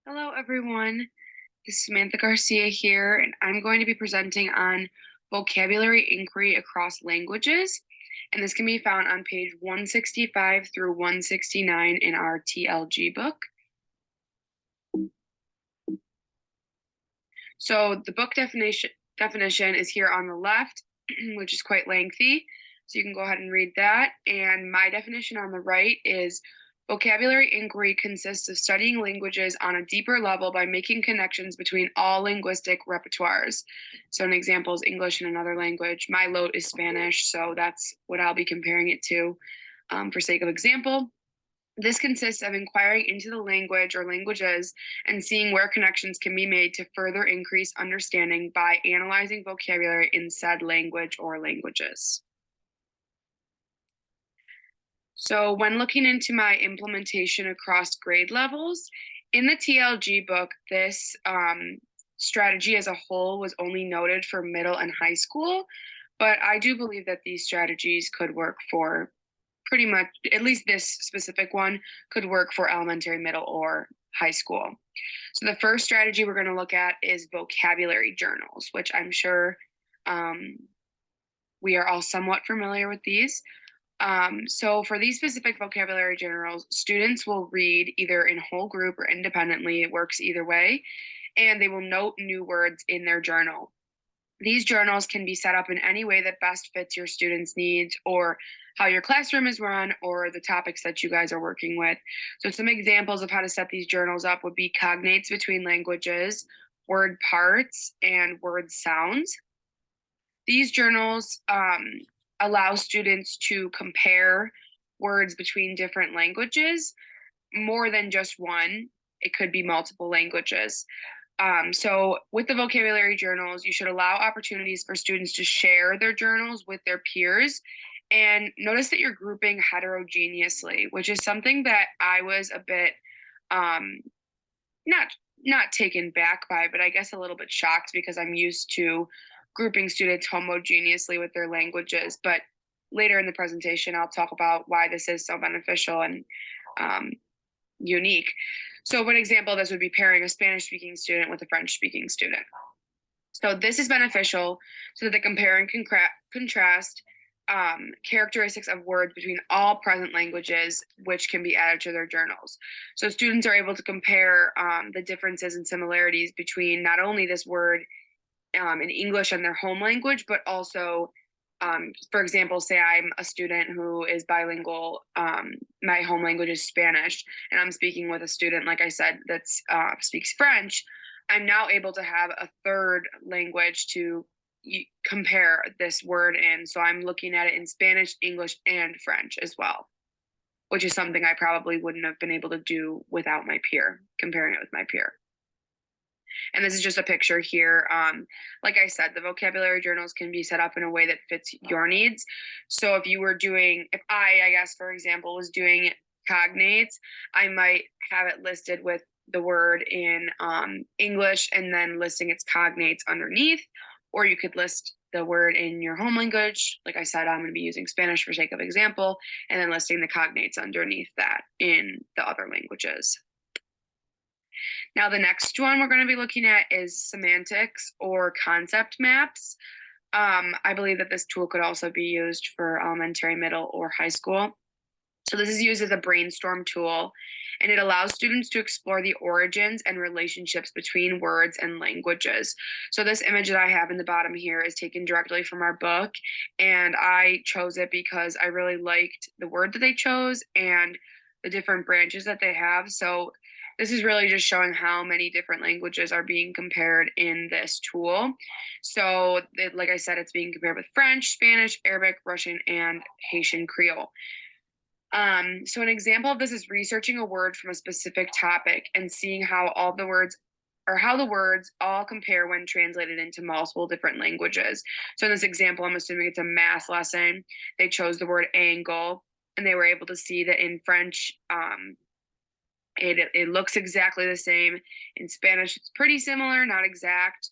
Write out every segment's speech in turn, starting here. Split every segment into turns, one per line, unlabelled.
Hello, everyone. This is Samantha Garcia here, and I'm going to be presenting on vocabulary inquiry across languages. And this can be found on page 165 through 169 in our TLG book. So the book definition is here on the left, which is quite lengthy. So you can go ahead and read that. And my definition on the right is vocabulary inquiry consists of studying languages on a deeper level by making connections between all linguistic repertoires. So an example is English and another language. My load is Spanish, so that's what I'll be comparing it to for sake of example. This consists of inquiring into the language or languages and seeing where connections can be made to further increase understanding by analyzing vocabulary in said language or languages. So when looking into my implementation across grade levels, in the TLG book, this strategy as a whole was only noted for middle and high school, but I do believe that these strategies could work for pretty much, at least this specific one could work for elementary, middle, or high school. So the first strategy we're going to look at is vocabulary journals, which I'm sure we are all somewhat familiar with these. So for these specific vocabulary journals, students will read either in whole group or independently. It works either way, and they will note new words in their journal. These journals can be set up in any way that best fits your students' needs or how your classroom is run or the topics that you guys are working with. So some examples of how to set these journals up would be cognates between languages, word parts, and word sounds. These journals allow students to compare words between different languages, more than just one. It could be multiple languages. So with the vocabulary journals, you should allow opportunities for students to share their journals with their peers. And notice that you're grouping heterogeneously, which is something that I was a bit um, not taken back by, but I guess a little bit shocked because I'm used to grouping students homogeneously with their languages. But later in the presentation, I'll talk about why this is so beneficial and unique. So one example of this would be pairing a Spanish-speaking student with a French-speaking student. So this is beneficial so that they compare and contrast characteristics of words between all present languages, which can be added to their journals. So students are able to compare the differences and similarities between not only this word in English and their home language, but also for example, say I'm a student who is bilingual, my home language is Spanish, and I'm speaking with a student, like I said, that speaks French. I'm now able to have a third language to compare this word in. So I'm looking at it in Spanish, English, and French as well, which is something I probably wouldn't have been able to do without my peer, comparing it with my peer. And this is just a picture here. Like I said, the vocabulary journals can be set up in a way that fits your needs. So if you were doing, if I guess, for example, was doing cognates, I might have it listed with the word in English and then listing its cognates underneath. Or you could list the word in your home language. Like I said, I'm going to be using Spanish for sake of example, and then listing the cognates underneath that in the other languages. Now, the next one we're going to be looking at is semantics or concept maps. I believe that this tool could also be used for elementary, middle, or high school. So this is used as a brainstorm tool, and it allows students to explore the origins and relationships between words and languages. So this image that I have in the bottom here is taken directly from our book, and I chose it because I really liked the word that they chose and the different branches that they have. So this is really just showing how many different languages are being compared in this tool. So, like I said, it's being compared with French, Spanish, Arabic, Russian, and Haitian Creole. So an example of this is researching a word from a specific topic and seeing how all the words or how the words all compare when translated into multiple different languages. So in this example, I'm assuming it's a math lesson. They chose the word angle, and they were able to see that in French, it looks exactly the same. In Spanish, it's pretty similar, not exact.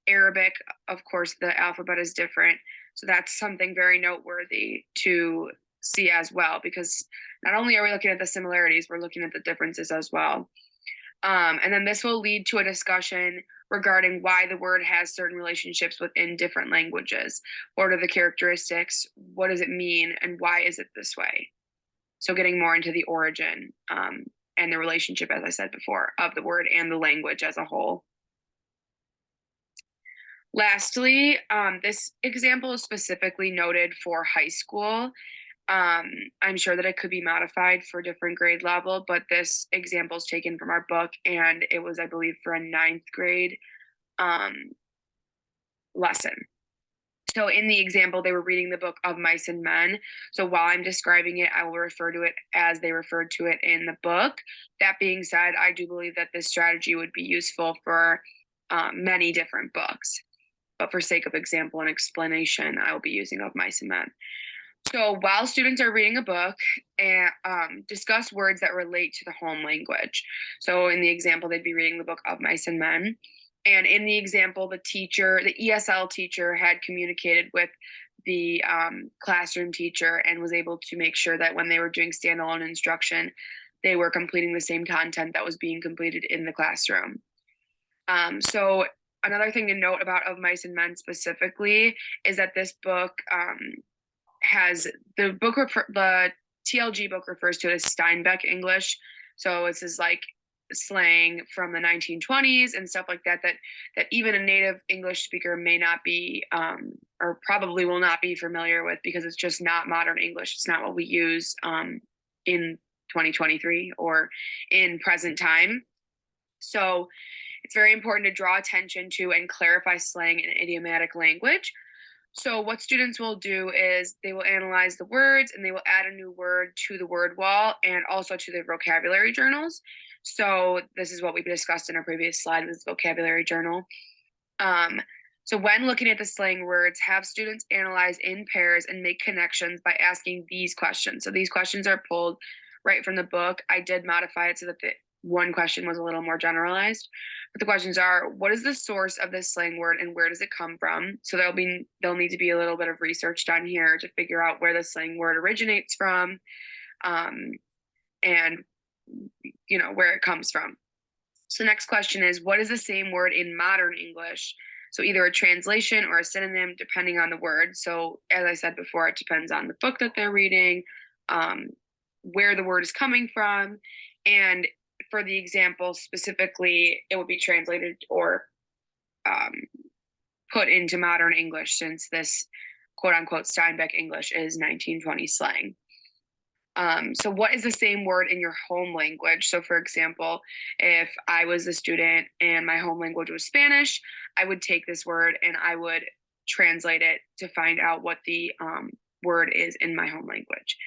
Arabic, of course, the alphabet is different. So that's something very noteworthy to see as well, because not only are we looking at the similarities, we're looking at the differences as well. And then this will lead to a discussion regarding why the word has certain relationships within different languages. What are the characteristics? What does it mean? And why is it this way? So getting more into the origin and the relationship, as I said before, of the word and the language as a whole. Lastly, this example is specifically noted for high school. I'm sure that it could be modified for different grade level, but this example is taken from our book, and it was, I believe, for a ninth grade um, lesson. So in the example, they were reading the book of Mice and Men. So while I'm describing it, I will refer to it as they referred to it in the book. That being said, I do believe that this strategy would be useful for many different books. But for sake of example and explanation, I will be using of Mice and Men. So while students are reading a book, and discuss words that relate to the home language. So in the example, they'd be reading the book of Mice and Men. And in the example, the ESL teacher had communicated with the classroom teacher and was able to make sure that when they were doing standalone instruction, they were completing the same content that was being completed in the classroom. So another thing to note about Of Mice and Men specifically is that this book has the TLG book refers to it as Steinbeck English. So this is like slang from the 1920s and stuff like that that even a native English speaker may not be or probably will not be familiar with, because it's just not modern English. It's not what we use in 2023 or in present time. So it's very important to draw attention to and clarify slang and idiomatic language. So what students will do is they will analyze the words and they will add a new word to the word wall and also to their vocabulary journals. So this is what we discussed in our previous slide with vocabulary journal. So when looking at the slang words, have students analyze in pairs and make connections by asking these questions. So these questions are pulled right from the book. I did modify it so that the one question was a little more generalized. But the questions are, what is the source of this slang word and where does it come from? So there'll need to be a little bit of research done here to figure out where the slang word originates from, and where it comes from. So next question is, what is the same word in modern English? So either a translation or a synonym, depending on the word. So as I said before, it depends on the book that they're reading, where the word is coming from, and for the example specifically, it would be translated or put into modern English, since this quote unquote Steinbeck English is 1920 slang. So what is the same word in your home language? So for example, if I was a student and my home language was Spanish, I would take this word and I would translate it to find out what the word is in my home language.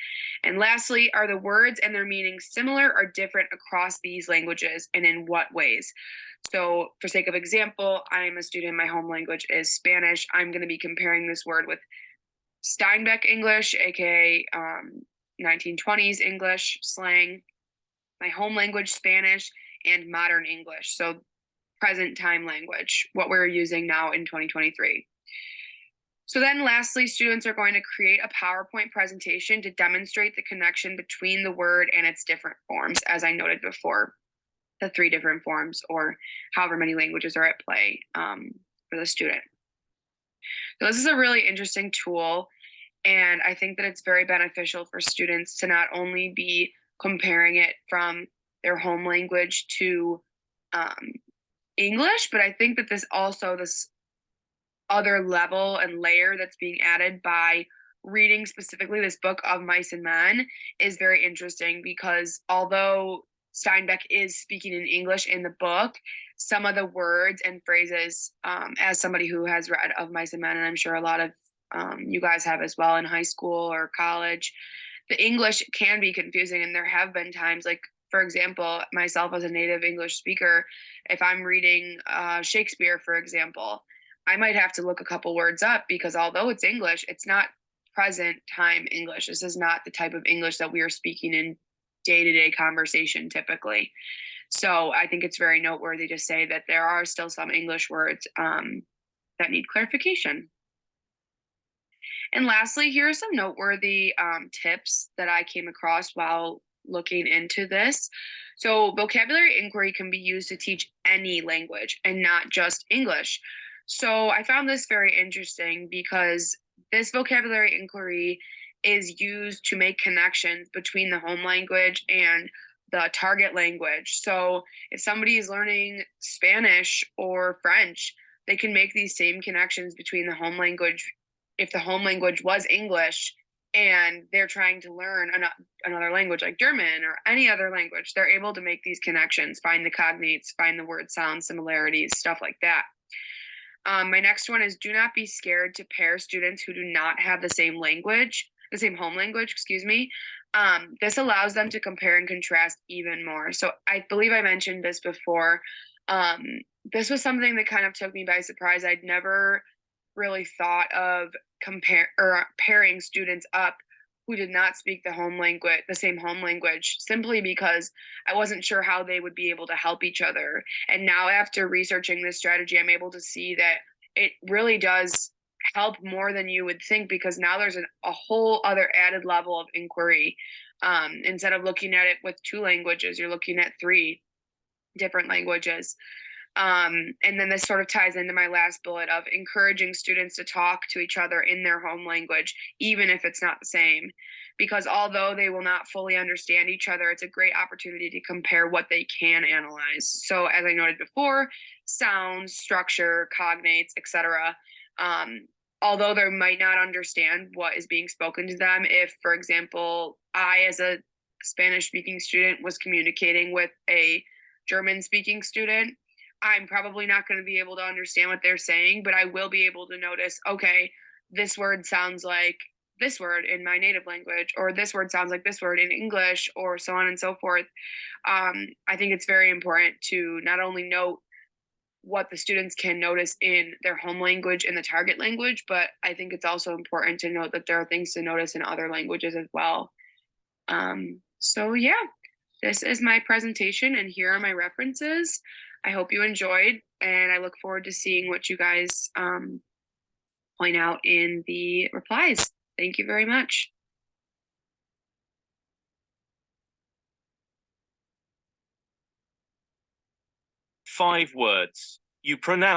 And lastly, are the words and their meanings similar or different across these languages, and in what ways? So for sake of example, I'm a student, my home language is Spanish. I'm going to be comparing this word with Steinbeck English, aka 1920s English slang, my home language Spanish, and modern English. So present time language, what we're using now in 2023. So then lastly, students are going to create a PowerPoint presentation to demonstrate the connection between the word and its different forms, as I noted before, the 3 different forms or however many languages are at play for the student. So this is a really interesting tool, and I think that it's very beneficial for students to not only be comparing it from their home language to English, but I think that this other level and layer that's being added by reading specifically this book of Mice and Men is very interesting, because although Steinbeck is speaking in English in the book, some of the words and phrases, as somebody who has read Of Mice and Men, and I'm sure a lot of you guys have as well in high school or college, the English can be confusing. And there have been times, like, for example, myself as a native English speaker, if I'm reading Shakespeare, for example, I might have to look a couple words up, because although it's English, it's not present time English. This is not the type of English that we are speaking in day-to-day conversation typically. So I think it's very noteworthy to say that there are still some English words that need clarification. And lastly, here are some noteworthy tips that I came across while looking into this. So, vocabulary inquiry can be used to teach any language and not just English. So, I found this very interesting because this vocabulary inquiry is used to make connections between the home language and the target language. So, if somebody is learning Spanish or French, they can make these same connections between the home language. If the home language was English and they're trying to learn another language like German or any other language, they're able to make these connections, find the cognates, find the word sound similarities, stuff like that. My next one is do not be scared to pair students who do not have the same language, the same home language, excuse me. This allows them to compare and contrast even more. So I believe I mentioned this before. Um, this was something that kind of took me by surprise. I'd never really thought of pairing students up who did not speak the same home language, simply because I wasn't sure how they would be able to help each other. And now, after researching this strategy, I'm able to see that it really does help more than you would think, because now there's a whole other added level of inquiry. Instead of looking at it with two languages, you're looking at three different languages. And then this sort of ties into my last bullet of encouraging students to talk to each other in their home language, even if it's not the same. Because although they will not fully understand each other, it's a great opportunity to compare what they can analyze. So, as I noted before, sounds, structure, cognates, etc. Although they might not understand what is being spoken to them, if, for example, I, as a Spanish speaking student, was communicating with a German speaking student, I'm probably not going to be able to understand what they're saying, but I will be able to notice, okay, this word sounds like this word in my native language, or this word sounds like this word in English, or so on and so forth. I think it's very important to not only note what the students can notice in their home language and the target language, but I think it's also important to note that there are things to notice in other languages as well. So, yeah, this is my presentation, and here are my references. I hope you enjoyed, and I look forward to seeing what you guys point out in the replies. Thank you very much.
Five words. You pronounce